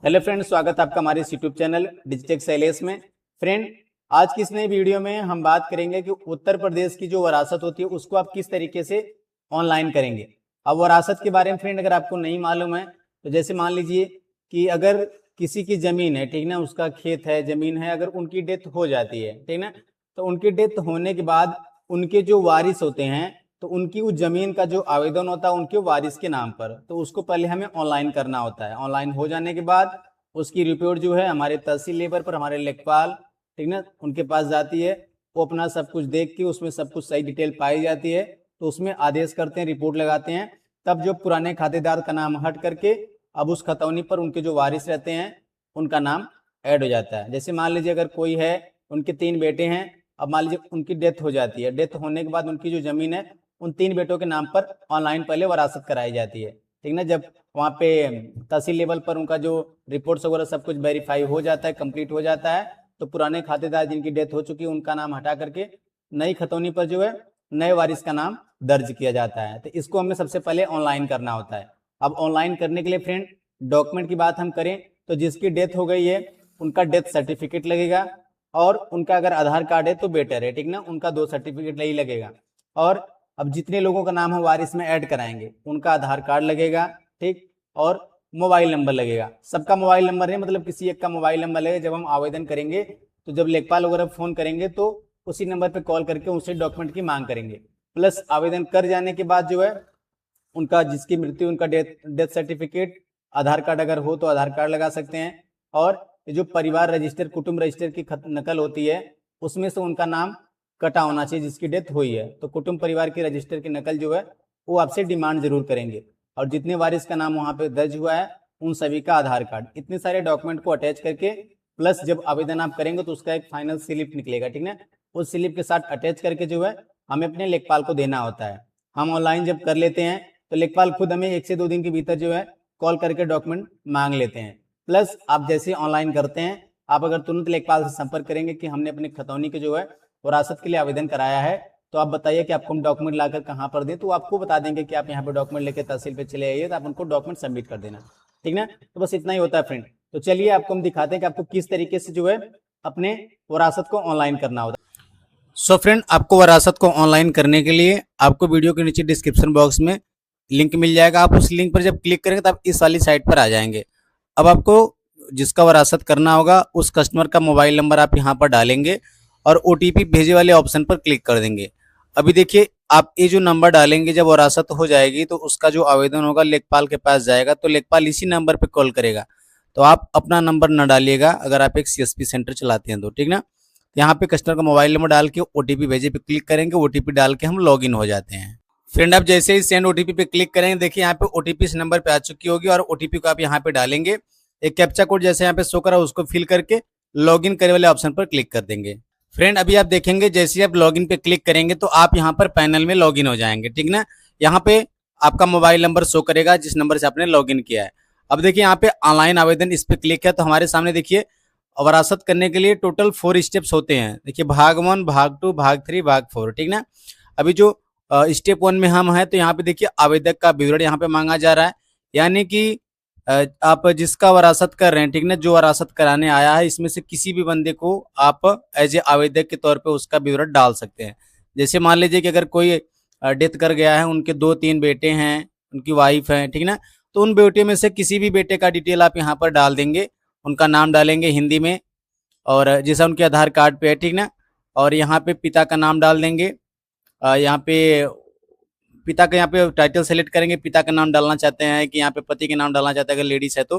Hello friend, स्वागत है आपका हमारे इस यूट्यूब चैनल डिजिटेक शैलेश में। फ्रेंड, आज की इस नई वीडियो में हम बात करेंगे कि उत्तर प्रदेश की जो वरासत होती है उसको आप किस तरीके से ऑनलाइन करेंगे। अब वरासत के बारे में फ्रेंड अगर आपको नहीं मालूम है तो जैसे मान लीजिए कि अगर किसी की जमीन है, ठीक ना, उसका खेत है, जमीन है, अगर उनकी डेथ हो जाती है, ठीक ना, तो उनकी डेथ होने के बाद उनके जो वारिस होते हैं तो उनकी उस जमीन का जो आवेदन होता है उनके वारिस के नाम पर, तो उसको पहले हमें ऑनलाइन करना होता है। ऑनलाइन हो जाने के बाद उसकी रिपोर्ट जो है हमारे तहसील लेवल पर हमारे लेखपाल, ठीक ना, उनके पास जाती है। वो अपना सब कुछ देख के उसमें सब कुछ सही डिटेल पाई जाती है तो उसमें आदेश करते हैं, रिपोर्ट लगाते हैं। तब जो पुराने खातेदार का नाम हट करके अब उस खतौनी पर उनके जो वारिस रहते हैं उनका नाम ऐड हो जाता है। जैसे मान लीजिए अगर कोई है, उनके 3 बेटे हैं, अब मान लीजिए उनकी डेथ हो जाती है, डेथ होने के बाद उनकी जो जमीन है उन 3 बेटों के नाम पर ऑनलाइन पहले वरासत कराई जाती है, ठीक ना। जब वहाँ पे तहसील लेवल पर उनका जो रिपोर्ट्स वगैरह सब कुछ वेरीफाई हो जाता है, कंप्लीट हो जाता है, तो पुराने खातेदार जिनकी डेथ हो चुकी है उनका नाम हटा करके नई खतौनी पर जो है नए वारिस का नाम दर्ज किया जाता है। तो इसको हमें सबसे पहले ऑनलाइन करना होता है। अब ऑनलाइन करने के लिए फ्रेंड डॉक्यूमेंट की बात हम करें तो जिसकी डेथ हो गई है उनका डेथ सर्टिफिकेट लगेगा, और उनका अगर आधार कार्ड है तो बेटर है, ठीक ना, उनका 2 सर्टिफिकेट नहीं लगेगा। और अब जितने लोगों का नाम हम वारिस में ऐड कराएंगे उनका आधार कार्ड लगेगा, ठीक, और मोबाइल नंबर लगेगा। सबका मोबाइल नंबर है, मतलब किसी एक का मोबाइल नंबर लगेगा। जब हम आवेदन करेंगे तो जब लेखपाल वगैरह फोन करेंगे तो उसी नंबर पर कॉल करके उनसे डॉक्यूमेंट की मांग करेंगे। प्लस आवेदन कर जाने के बाद जो है उनका जिसकी मृत्यु, उनका डेथ सर्टिफिकेट, आधार कार्ड अगर हो तो आधार कार्ड लगा सकते हैं। और जो परिवार रजिस्टर, कुटुंब रजिस्टर की नकल होती है उसमें से उनका नाम कटा होना चाहिए जिसकी डेथ हुई है, तो कुटुंब परिवार की रजिस्टर की नकल जो है वो आपसे डिमांड जरूर करेंगे। और जितने वारिस का नाम वहाँ पे दर्ज हुआ है उन सभी का आधार कार्ड, इतने सारे डॉक्यूमेंट को अटैच करके, प्लस जब आवेदन आप करेंगे तो उसका एक फाइनल स्लिप निकलेगा, ठीक ना, उस स्लिप के साथ अटैच करके जो है हमें अपने लेखपाल को देना होता है। हम ऑनलाइन जब कर लेते हैं तो लेखपाल खुद हमें 1 से 2 दिन के भीतर जो है कॉल करके डॉक्यूमेंट मांग लेते हैं। प्लस आप जैसे ऑनलाइन करते हैं, आप अगर तुरंत लेखपाल से संपर्क करेंगे कि हमने अपनी खतौनी के जो है वरासत के लिए आवेदन कराया है, तो आप बताइए कि आपको हम डॉक्यूमेंट लाकर कहाँ पर दें, तो आपको बता देंगे कि आप यहाँ पे डॉक्यूमेंट लेकर तहसील पे चले आइए, तो आप उनको डॉक्यूमेंट सबमिट कर देना, ठीक ना। तो बस इतना ही होता है फ्रेंड। तो चलिए आपको हम दिखाते हैं कि आपको किस तरीके से जो है अपने वरासत को ऑनलाइन करना होता है। सो फ्रेंड, आपको वरासत को ऑनलाइन करने के लिए आपको वीडियो के नीचे डिस्क्रिप्शन बॉक्स में लिंक मिल जाएगा। आप उस लिंक पर जब क्लिक करेंगे तो आप इस वाली साइट पर आ जाएंगे। अब आपको जिसका वरासत करना होगा उस कस्टमर का मोबाइल नंबर आप यहाँ पर डालेंगे और OTP भेजे वाले ऑप्शन पर क्लिक कर देंगे। अभी देखिए, आप ये जो नंबर डालेंगे जब वरासत हो जाएगी तो उसका जो आवेदन होगा लेखपाल के पास जाएगा, तो लेखपाल इसी नंबर पे कॉल करेगा। तो आप अपना नंबर न डालिएगा अगर आप एक CSP सेंटर चलाते हैं तो, ठीक ना। यहाँ पे कस्टमर का मोबाइल नंबर डाल के OTP भेजे पे क्लिक करेंगे, OTP डाल के हम लॉगिन हो जाते हैं। फ्रेंड, आप जैसे ही सेंड OTP पे क्लिक करेंगे, देखिए यहाँ पे OTP इस नंबर पे आ चुकी होगी और OTP को आप यहाँ पे डालेंगे। एक कैप्चा कोड जैसे यहाँ पे शो करा उसको फिल करके लॉगिन करे वाले ऑप्शन पर क्लिक कर देंगे। फ्रेंड, अभी आप देखेंगे जैसे आप लॉगिन पे क्लिक करेंगे तो आप यहाँ पर पैनल में लॉगिन हो जाएंगे, ठीक ना। यहाँ पे आपका मोबाइल नंबर शो करेगा जिस नंबर से आपने लॉगिन किया है। अब देखिए यहाँ पे ऑनलाइन आवेदन, इस पे क्लिक है तो हमारे सामने देखिए वरासत करने के लिए टोटल 4 स्टेप्स होते हैं। देखिए भाग 1, भाग 2, भाग 3, भाग 4, ठीक ना। अभी जो स्टेप 1 में हम हैं तो यहाँ पे देखिए आवेदक का विवरण यहाँ पे मांगा जा रहा है, यानी कि आप जिसका वरासत कर रहे हैं, ठीक ना, जो वरासत कराने आया है इसमें से किसी भी बंदे को आप एज ए आवेदक के तौर पे उसका विवरण डाल सकते हैं। जैसे मान लीजिए कि अगर कोई डेथ कर गया है, उनके 2-3 बेटे हैं, उनकी वाइफ है, ठीक ना, तो उन बेटे में से किसी भी बेटे का डिटेल आप यहाँ पर डाल देंगे, उनका नाम डालेंगे हिंदी में और जैसा उनके आधार कार्ड पे है, ठीक ना, और यहाँ पे पिता का नाम डाल देंगे। यहाँ पे पिता का यहाँ पे टाइटल सेलेक्ट करेंगे, पिता का नाम डालना चाहते हैं कि यहाँ पे पति के नाम डालना चाहते हैं अगर लेडीज है तो।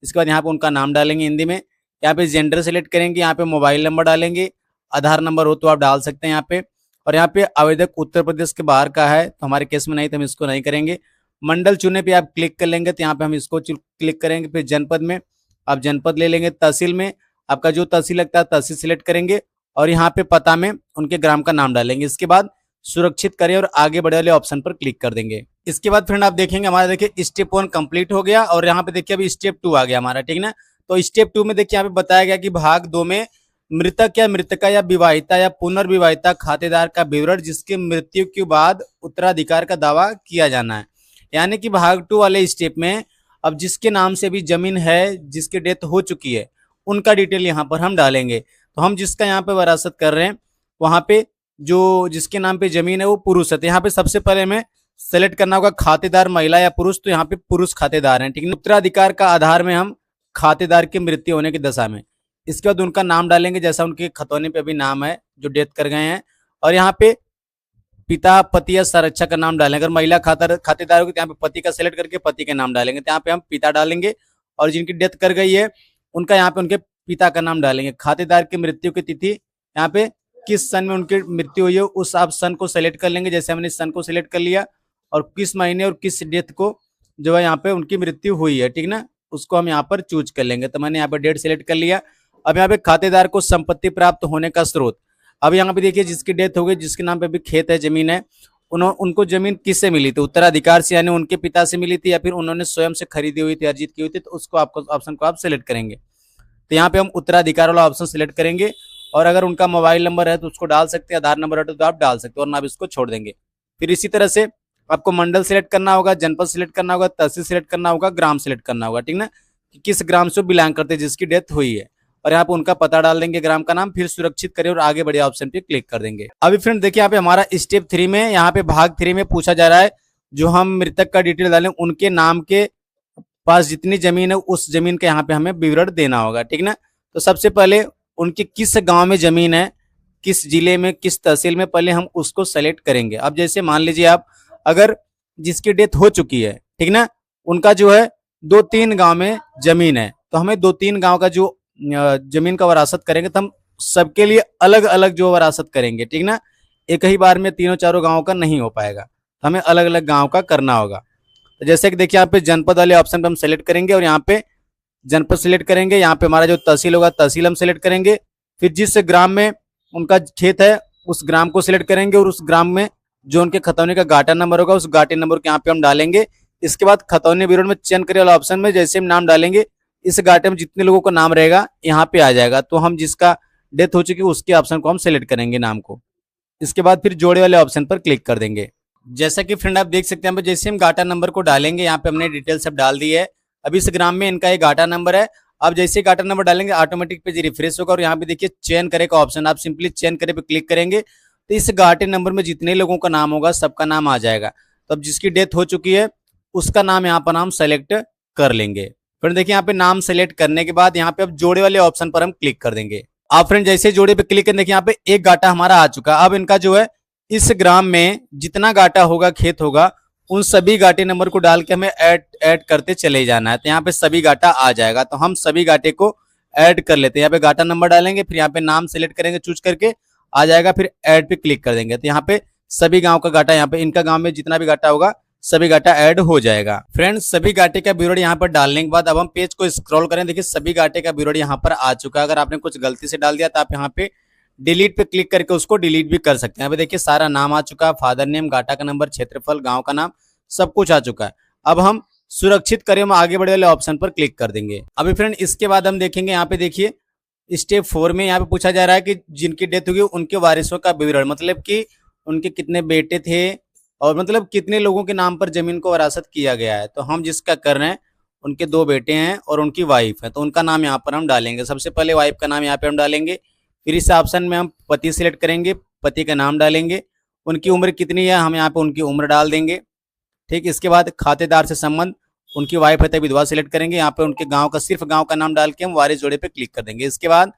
इसके बाद यहाँ पे उनका नाम डालेंगे हिंदी में। यहाँ पे जेंडर सेलेक्ट करेंगे, यहाँ पे मोबाइल नंबर डालेंगे, आधार नंबर हो तो आप डाल सकते हैं यहाँ पे। और यहाँ पे आवेदक उत्तर प्रदेश के बाहर का है तो हमारे केस में नहीं, तो हम इसको नहीं करेंगे। मंडल चुने पे आप क्लिक कर लेंगे तो यहाँ पे हम इसको क्लिक करेंगे। फिर जनपद में आप जनपद ले लेंगे। तहसील में आपका जो तहसील लगता है तहसील सिलेक्ट करेंगे और यहाँ पे पता में उनके ग्राम का नाम डालेंगे। इसके बाद सुरक्षित करें और आगे बढ़े वाले ऑप्शन पर क्लिक कर देंगे। इसके बाद फ्रेंड आप देखेंगे हमारा देखिए स्टेप 1 कंप्लीट हो गया और यहाँ पे देखिए अभी स्टेप 2 आ गया हमारा, ठीक ना। तो स्टेप 2 में देखिए यहाँ पे बताया गया कि भाग 2 में मृतक या मृतका या विवाहिता या पुनर्विवाहिता खातेदार का विवरण जिसके मृत्यु के बाद उत्तराधिकार का दावा किया जाना है। यानी कि भाग 2 वाले स्टेप में अब जिसके नाम से अभी जमीन है, जिसकी डेथ हो चुकी है, उनका डिटेल यहाँ पर हम डालेंगे। तो हम जिसका यहाँ पे वरासत कर रहे हैं वहाँ पे जो जिसके नाम पे जमीन है वो पुरुष है, तो यहाँ पे सबसे पहले हमें सेलेक्ट करना होगा खातेदार महिला या पुरुष, तो यहाँ पे पुरुष खातेदार हैं, ठीक है। उत्तराधिकार का आधार में हम खातेदार की मृत्यु होने की दशा में, इसके बाद उनका नाम डालेंगे जैसा उनके खतौनी पे अभी नाम है जो डेथ कर गए हैं, और यहाँ पे पिता, पति या संरक्षक का नाम डालेंगे। अगर महिला खातेदार होगी तो यहाँ पे पति का सेलेक्ट करके पति का नाम डालेंगे, तो यहाँ पे हम पिता डालेंगे, और जिनकी डेथ कर गई है उनका यहाँ पे उनके पिता का नाम डालेंगे। खातेदार की मृत्यु की तिथि यहाँ पे किस सन में उनकी मृत्यु हुई है उस आप सन को सेलेक्ट कर लेंगे, जैसे हमने सन को सिलेक्ट कर लिया, और किस महीने और किस डेट को जो है यहाँ पे उनकी मृत्यु हुई है, ठीक ना, उसको हम यहाँ पर चूज कर लेंगे। तो मैंने यहाँ पर डेट सेलेक्ट कर लिया। अब यहाँ पे खातेदार को संपत्ति प्राप्त होने का स्रोत, अब यहाँ पे देखिए जिसकी डेथ हो गई, जिसके नाम पे भी खेत है, जमीन है, उनको जमीन किससे मिली थी? उत्तराधिकार से, यानी उनके पिता से मिली थी, या फिर उन्होंने स्वयं से खरीदी हुई थी, अर्जित की हुई थी, तो उसको आपको ऑप्शन को आप सिलेक्ट करेंगे। तो यहाँ पे हम उत्तराधिकार वाला ऑप्शन सिलेक्ट करेंगे, और अगर उनका मोबाइल नंबर है तो उसको डाल सकते हैं, आधार नंबर है तो आप डाल सकते हो, और ना आप इसको छोड़ देंगे। फिर इसी तरह से आपको मंडल सिलेक्ट करना होगा, जनपद सिलेक्ट करना होगा, तहसील सिलेक्ट करना होगा, ग्राम सिलेक्ट करना होगा, ठीक ना, कि किस ग्राम से बिलोंग करते हैं जिसकी डेथ हुई है, और यहाँ पे उनका पता डाल देंगे, ग्राम का नाम, फिर सुरक्षित करें और आगे बढ़े ऑप्शन पे क्लिक कर देंगे। अभी फ्रेंड देखिए यहाँ पे हमारा स्टेप 3 में, यहाँ पे भाग 3 में पूछा जा रहा है जो हम मृतक का डिटेल डालें उनके नाम के पास जितनी जमीन है उस जमीन का यहाँ पे हमें विवरण देना होगा, ठीक ना। तो सबसे पहले उनके किस गांव में जमीन है, किस जिले में, किस तहसील में, पहले हम उसको सेलेक्ट करेंगे। अब जैसे मान लीजिए आप अगर जिसकी डेथ हो चुकी है, ठीक ना, उनका जो है 2-3 गांव में जमीन है, तो हमें 2-3 गांव का जो जमीन का वरासत करेंगे तो हम सबके लिए अलग अलग जो वरासत करेंगे, ठीक ना, एक ही बार में तीनों चारों गांवों का नहीं हो पाएगा, तो हमें अलग अलग गांव का करना होगा। तो जैसे कि देखिए यहाँ पे जनपद वाले ऑप्शन पे हम सेलेक्ट करेंगे, और यहाँ पे जनपद सिलेक्ट करेंगे, यहाँ पे हमारा जो तहसील होगा तहसील हम सिलेक्ट करेंगे, फिर जिस ग्राम में उनका खेत है उस ग्राम को सिलेक्ट करेंगे, और उस ग्राम में जो उनके खतौनी का गाटा नंबर होगा उस गाटे नंबर को यहाँ पे हम डालेंगे। इसके बाद खतौनी विवरण में चयन करे वाला ऑप्शन में जैसे हम नाम डालेंगे, इस गाटे में जितने लोगों का नाम रहेगा यहाँ पे आ जाएगा, तो हम जिसका डेथ हो चुकी है उसके ऑप्शन को हम सिलेक्ट करेंगे नाम को। इसके बाद फिर जोड़े वाले ऑप्शन पर क्लिक कर देंगे। जैसा कि फ्रेंड आप देख सकते हैं, जैसे हम गाटा नंबर को डालेंगे, यहाँ पे हमने डिटेल सब डाल दी है। अभी इस ग्राम में इनका एक गाटा नंबर है, अब जैसे गाटा नंबर डालेंगे ऑटोमेटिक पेज रिफ्रेश होगा, और यहाँ पे देखिए चयन करे का ऑप्शन, आप सिंपली चयन करे पे क्लिक करेंगे तो इस गाटे नंबर में जितने लोगों का नाम होगा सबका नाम आ जाएगा। तो अब जिसकी डेथ हो चुकी है उसका नाम यहाँ पर हम सेलेक्ट कर लेंगे। फ्रेंड देखिए यहाँ पे नाम सेलेक्ट करने के बाद यहाँ पे अब जोड़े वाले ऑप्शन पर हम क्लिक कर देंगे। आप फ्रेंड जैसे जोड़े पे क्लिक करने के यहाँ पे एक गाटा हमारा आ चुका। अब इनका जो है इस ग्राम में जितना गाटा होगा, खेत होगा, उन सभी गाटे नंबर को डाल के हमें ऐड करते चले जाना है। तो यहाँ पे सभी गाटा आ जाएगा, तो हम सभी गाटे को ऐड कर लेते हैं। यहाँ पे गाटा नंबर डालेंगे, फिर यहाँ पे नाम सेलेक्ट करेंगे, चूज करके आ जाएगा, फिर ऐड पे क्लिक कर देंगे। तो यहाँ पे सभी गांव का गाटा, यहाँ पे इनका गांव में जितना भी गाटा होगा सभी गाटा ऐड हो जाएगा। फ्रेंड्स सभी गाटे का विवरण यहाँ पर डालने के बाद अब हम पेज को स्क्रॉल करें, देखिए सभी गाटे का विवरण यहाँ पर आ चुका है। अगर आपने कुछ गलती से डाल दिया तो आप यहाँ पे डिलीट पे क्लिक करके उसको डिलीट भी कर सकते हैं। यहाँ पे देखिए सारा नाम आ चुका है, फादर नेम, गाटा का नंबर, क्षेत्रफल, गांव का नाम, सब कुछ आ चुका है। अब हम सुरक्षित करें, हम आगे बढ़े वाले ऑप्शन पर क्लिक कर देंगे। अभी फ्रेंड इसके बाद हम देखेंगे, यहाँ पे देखिए स्टेप 4 में यहाँ पे पूछा जा रहा है कि जिनकी डेथ हुई उनके वारिसों का विवरण, मतलब कि उनके कितने बेटे थे और मतलब कितने लोगों के नाम पर जमीन को वरासत किया गया है। तो हम जिसका कर रहे हैं उनके 2 बेटे हैं और उनकी वाइफ है, तो उनका नाम यहाँ पर हम डालेंगे। सबसे पहले वाइफ का नाम यहाँ पे हम डालेंगे, फिर इस ऑप्शन में हम पति सिलेक्ट करेंगे, पति का नाम डालेंगे, उनकी उम्र कितनी है हम यहाँ पे उनकी उम्र डाल देंगे। ठीक, इसके बाद खातेदार से संबंध, उनकी वाइफ है तो विधवा सिलेक्ट करेंगे, यहाँ पे उनके गांव का सिर्फ गांव का नाम डाल के हम वारिस जोड़े पे क्लिक कर देंगे। इसके बाद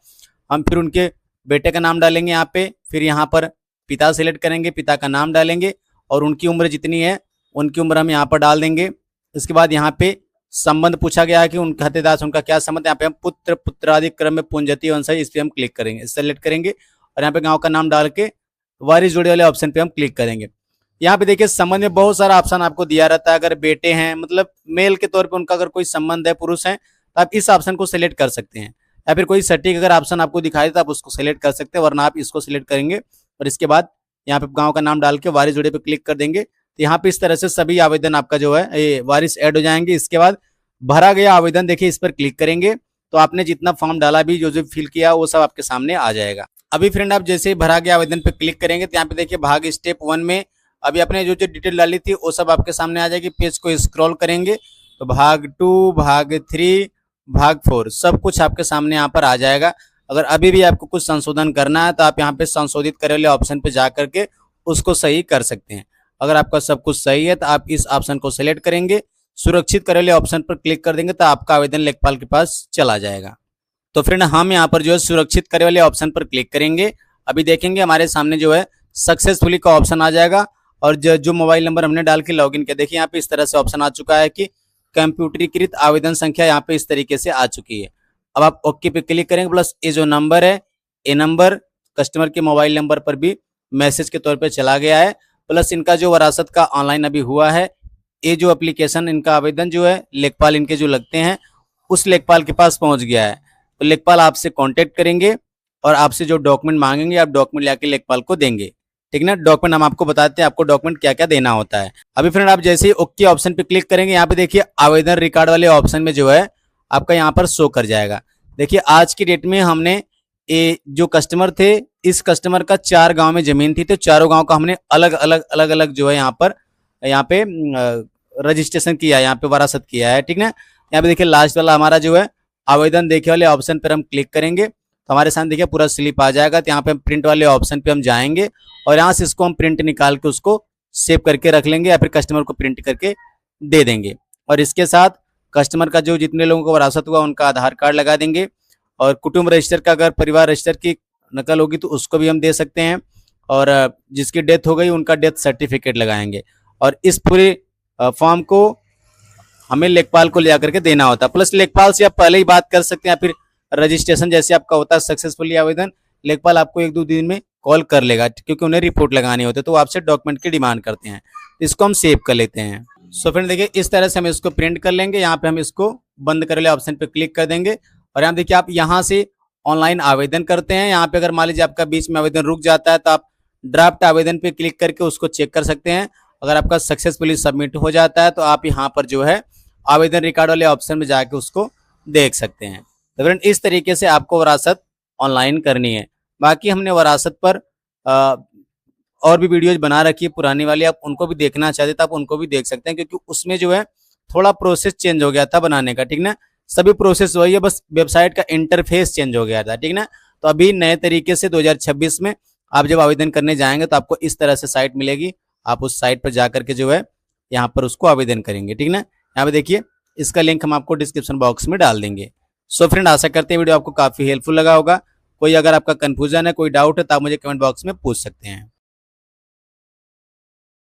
हम फिर उनके बेटे का नाम डालेंगे यहाँ पे, फिर यहाँ पर पिता सिलेक्ट करेंगे, पिता का नाम डालेंगे और उनकी उम्र जितनी है उनकी उम्र हम यहाँ पर डाल देंगे। इसके बाद यहाँ पे संबंध पूछा गया है कि उन खातेदार से उनका क्या संबंध, यहाँ पे हम पुत्र पुत्रादि क्रम में पुंजति वंशज, इस पे हम क्लिक करेंगे, सेलेक्ट करेंगे और यहाँ पे गाँव का नाम डाल के वारिस जोड़े वाले ऑप्शन पे हम क्लिक करेंगे। यहाँ पे देखिए संबंध में बहुत सारा ऑप्शन आपको दिया रहता है। अगर बेटे हैं मतलब मेल के तौर पे उनका अगर कोई संबंध है, पुरुष हैं, तो आप इस ऑप्शन को सिलेक्ट कर सकते हैं, या फिर कोई सटीक अगर ऑप्शन आपको दिखाई दे तो आप उसको सिलेक्ट कर सकते हैं, वरना आप इसको सिलेक्ट करेंगे और इसके बाद यहाँ पे गांव का नाम डाल के वारिस जोड़े पे क्लिक कर देंगे। तो यहाँ पे इस तरह से सभी आवेदन आपका जो है ये वारिस ऐड हो जाएंगे। इसके बाद भरा गया आवेदन देखिए, इस पर क्लिक करेंगे तो आपने जितना फॉर्म डाला भी, जो फिल किया, वो सब आपके सामने आ जाएगा। अभी फ्रेंड आप जैसे ही भरा गया आवेदन पे क्लिक करेंगे तो यहाँ पे देखिए भाग स्टेप 1 में अभी आपने जो डिटेल डाली थी वो सब आपके सामने आ जाएगी। पेज को स्क्रॉल करेंगे तो भाग 2, भाग 3, भाग 4 सब कुछ आपके सामने यहाँ पर आ जाएगा। अगर अभी भी आपको कुछ संशोधन करना है तो आप यहाँ पे संशोधित करे वाले ऑप्शन पे जा करके उसको सही कर सकते हैं। अगर आपका सब कुछ सही है तो आप इस ऑप्शन को सिलेक्ट करेंगे, सुरक्षित करे वाले ऑप्शन पर क्लिक कर देंगे तो आपका आवेदन लेखपाल के पास चला जाएगा। तो फ्रेंड हम यहाँ पर जो है सुरक्षित करे वाले ऑप्शन पर क्लिक करेंगे। अभी देखेंगे हमारे सामने जो है सक्सेसफुली का ऑप्शन आ जाएगा और जो मोबाइल नंबर हमने डाल के लॉगिन किया, देखिए यहाँ पे इस तरह से ऑप्शन आ चुका है कि कंप्यूटरीकृत आवेदन संख्या यहाँ पे इस तरीके से आ चुकी है। अब आप ओके पे क्लिक करेंगे, प्लस ये जो नंबर है ये नंबर कस्टमर के मोबाइल नंबर पर भी मैसेज के तौर पे चला गया है, प्लस इनका जो वरासत का ऑनलाइन अभी हुआ है, ये जो एप्लीकेशन इनका आवेदन जो है लेखपाल इनके जो लगते हैं उस लेखपाल के पास पहुंच गया है। तो लेखपाल आपसे कांटेक्ट करेंगे और आपसे जो डॉक्यूमेंट मांगेंगे आप डॉक्यूमेंट लाके लेखपाल को देंगे, ठीक ना। डॉक्यूमेंट हम आपको बताते हैं आपको डॉक्यूमेंट क्या क्या देना होता है। अभी फ्रेंड आप जैसे ही ओके ऑप्शन पे क्लिक करेंगे, यहाँ पे देखिए आवेदन रिकॉर्ड वाले ऑप्शन में जो है आपका यहाँ पर शो कर जाएगा। देखिए आज की डेट में हमने ये जो कस्टमर थे, इस कस्टमर का 4 गांव में जमीन थी, तो चारों गांव का हमने अलग अलग जो है यहाँ पे रजिस्ट्रेशन किया है, यहाँ पे वरासत किया है, ठीक ना। यहाँ पे देखिए लास्ट वाला हमारा जो है आवेदन देखे वाले ऑप्शन पर हम क्लिक करेंगे तो हमारे सामने देखिए पूरा स्लिप आ जाएगा। तो यहाँ पे प्रिंट वाले ऑप्शन पे हम जाएंगे और यहाँ से इसको हम प्रिंट निकाल के उसको सेव करके रख लेंगे या फिर कस्टमर को प्रिंट करके दे देंगे। और इसके साथ कस्टमर का जो जितने लोगों को वरासत हुआ उनका आधार कार्ड लगा देंगे और कुटुंब रजिस्टर का अगर परिवार रजिस्टर की नकल होगी तो उसको भी हम दे सकते हैं, और जिसकी डेथ हो गई उनका डेथ सर्टिफिकेट लगाएंगे। और इस पूरे फॉर्म को हमें लेखपाल को ले जाकर के देना होता है। प्लस लेखपाल से आप पहले ही बात कर सकते हैं, फिर रजिस्ट्रेशन जैसे आपका होता है सक्सेसफुली आवेदन, लेखपाल आपको 1-2 दिन में कॉल कर लेगा क्योंकि उन्हें रिपोर्ट लगानी होती है, तो वो आपसे डॉक्यूमेंट की डिमांड करते हैं। इसको हम सेव कर लेते हैं। सो फ्रेंड देखिए इस तरह से हम इसको प्रिंट कर लेंगे। यहाँ पे हम इसको बंद कर ले ऑप्शन पे क्लिक कर देंगे और यहाँ देखिए आप यहाँ से ऑनलाइन आवेदन करते हैं। यहाँ पे अगर मान लीजिए आपका बीच में आवेदन रुक जाता है तो आप ड्राफ्ट आवेदन पे क्लिक करके उसको चेक कर सकते हैं। अगर आपका सक्सेसफुली सबमिट हो जाता है तो आप यहाँ पर जो है आवेदन रिकॉर्ड वाले ऑप्शन में जाके उसको देख सकते हैं। तो फ्रेंड इस तरीके से आपको वरासत ऑनलाइन करनी है। बाकी हमने वरासत पर और भी वीडियोज बना रखी है पुरानी वाली, आप उनको भी देखना चाहते तो आप उनको भी देख सकते हैं क्योंकि उसमें जो है थोड़ा प्रोसेस चेंज हो गया था बनाने का, ठीक ना। सभी प्रोसेस वही है, बस वेबसाइट का इंटरफेस चेंज हो गया था, ठीक ना। तो अभी नए तरीके से 2026 में आप जब आवेदन करने जाएंगे तो आपको इस तरह से साइट मिलेगी। आप उस साइट पर जाकर के जो है यहाँ पर उसको आवेदन करेंगे, ठीक ना। यहाँ पे देखिए इसका लिंक हम आपको डिस्क्रिप्शन बॉक्स में डाल देंगे। सो फ्रेंड आशा करते हैं वीडियो आपको काफी हेल्पफुल लगा होगा। कोई अगर आपका कंफ्यूजन है, कोई डाउट है तो आप मुझे कमेंट बॉक्स में पूछ सकते हैं।